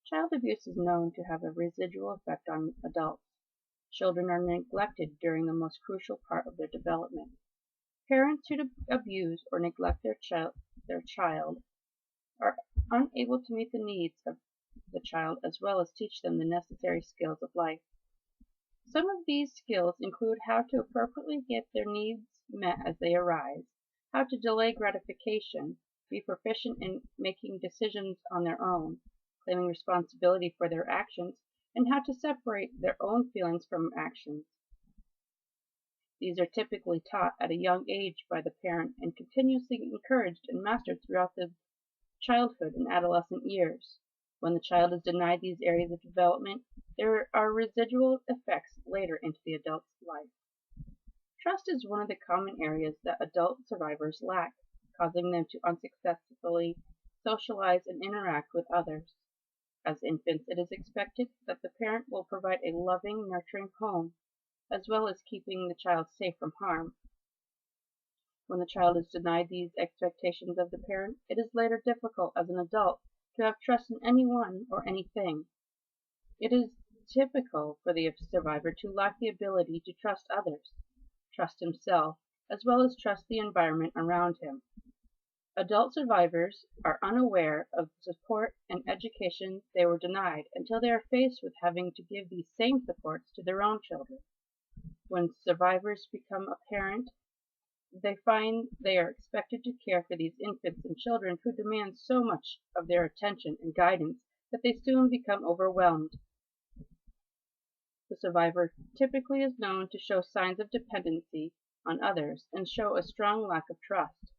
Child abuse is known to have a residual effect on adults. Children are neglected during the most crucial part of their development. Parents who abuse or neglect their child are unable to meet the needs of the child as well as teach them the necessary skills of life. Some of these skills include how to appropriately get their needs met as they arise, how to delay gratification, be proficient in making decisions on their own, claiming responsibility for their actions, and how to separate their own feelings from actions. These are typically taught at a young age by the parent and continuously encouraged and mastered throughout the childhood and adolescent years. When the child is denied these areas of development, there are residual effects later into the adult's life. Trust is one of the common areas that adult survivors lack, causing them to unsuccessfully socialize and interact with others. As infants, it is expected that the parent will provide a loving, nurturing home, as well as keeping the child safe from harm. When the child is denied these expectations of the parent, it is later difficult as an adult to have trust in anyone or anything. It is typical for the survivor to lack the ability to trust others, trust himself, as well as trust the environment around him. Adult survivors are unaware of the support and education they were denied until they are faced with having to give these same supports to their own children. When survivors become a parent, they find they are expected to care for these infants and children who demand so much of their attention and guidance that they soon become overwhelmed. The survivor typically is known to show signs of dependency on others and show a strong lack of trust.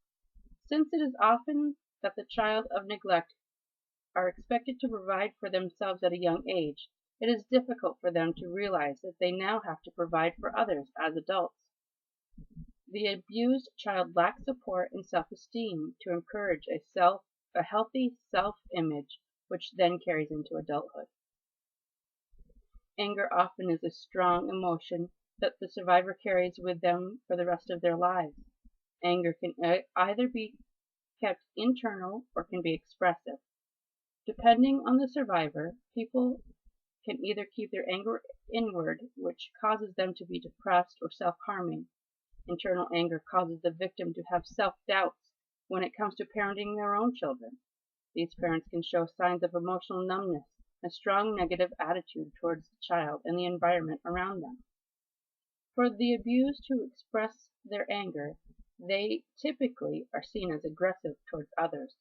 Since it is often that the child of neglect are expected to provide for themselves at a young age, it is difficult for them to realize that they now have to provide for others as adults. The abused child lacks support and self-esteem to encourage a healthy self-image, which then carries into adulthood. Anger often is a strong emotion that the survivor carries with them for the rest of their lives. Anger can either be kept internal or can be expressive. Depending on the survivor, people can either keep their anger inward, which causes them to be depressed or self-harming. Internal anger causes the victim to have self-doubts when it comes to parenting their own children. These parents can show signs of emotional numbness, a strong negative attitude towards the child and the environment around them. For the abused to express their anger, they typically are seen as aggressive towards others.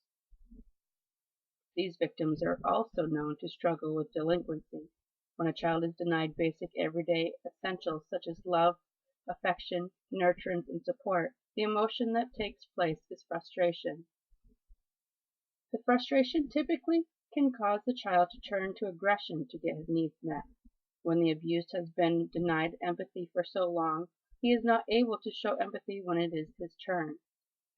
These victims are also known to struggle with delinquency. When a child is denied basic everyday essentials such as love, affection, nurturance, and support, the emotion that takes place is frustration. The frustration typically can cause the child to turn to aggression to get his needs met. When the abused has been denied empathy for so long, he is not able to show empathy when it is his turn.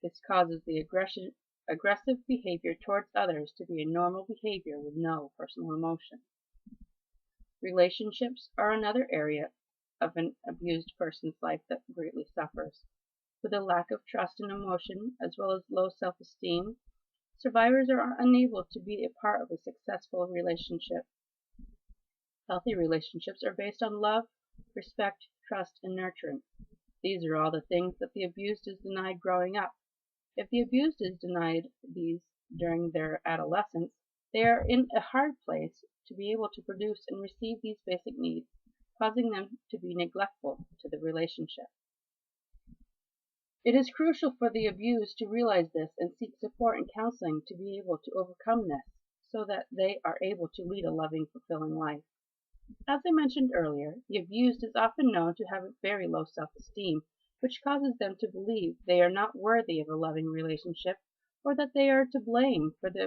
This causes the aggressive behavior towards others to be a normal behavior with no personal emotion. Relationships are another area of an abused person's life that greatly suffers. With a lack of trust and emotion, as well as low self-esteem, survivors are unable to be a part of a successful relationship. Healthy relationships are based on love, respect, trust, and nurturance. These are all the things that the abused is denied growing up. If the abused is denied these during their adolescence, they are in a hard place to be able to produce and receive these basic needs, causing them to be neglectful to the relationship. It is crucial for the abused to realize this and seek support and counseling to be able to overcome this so that they are able to lead a loving, fulfilling life. As I mentioned earlier, the abused is often known to have a very low self-esteem, which causes them to believe they are not worthy of a loving relationship or that they are to blame for the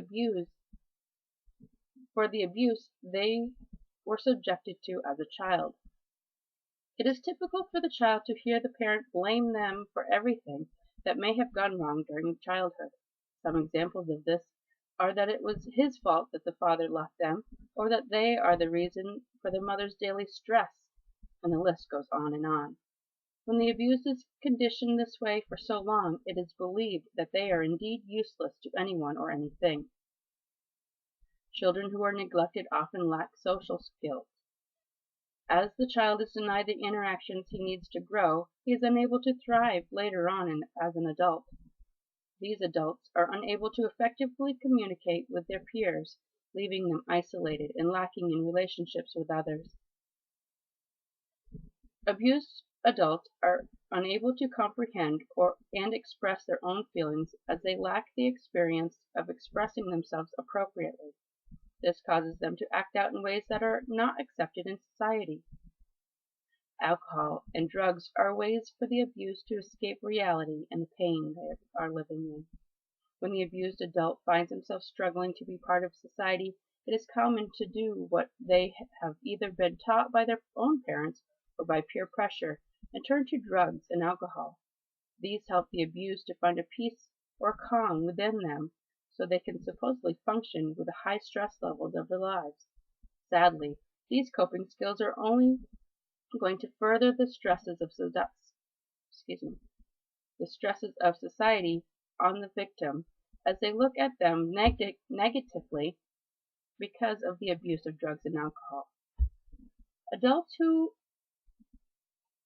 abuse they were subjected to as a child. It is typical for the child to hear the parent blame them for everything that may have gone wrong during childhood. Some examples of this are that it was his fault that the father left them, or that they are the reason for the mother's daily stress, and the list goes on and on. When the abused is conditioned this way for so long, it is believed that they are indeed useless to anyone or anything. Children who are neglected often lack social skills. As the child is denied the interactions he needs to grow, he is unable to thrive later on as an adult. These adults are unable to effectively communicate with their peers, leaving them isolated and lacking in relationships with others. Abused adults are unable to comprehend and express their own feelings as they lack the experience of expressing themselves appropriately. This causes them to act out in ways that are not accepted in society. Alcohol and drugs are ways for the abused to escape reality and the pain they are living in. When the abused adult finds himself struggling to be part of society, it is common to do what they have either been taught by their own parents or by peer pressure, and turn to drugs and alcohol. These help the abused to find a peace or calm within them so they can supposedly function with the high stress levels of their lives. Sadly, these coping skills are only going to further the stresses of society on the victim as they look at them negatively because of the abuse of drugs and alcohol. Adults who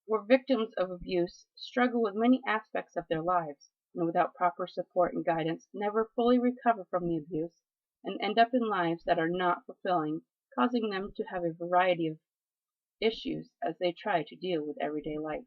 were victims of abuse struggle with many aspects of their lives, and without proper support and guidance never fully recover from the abuse and end up in lives that are not fulfilling, causing them to have a variety of issues as they try to deal with everyday life.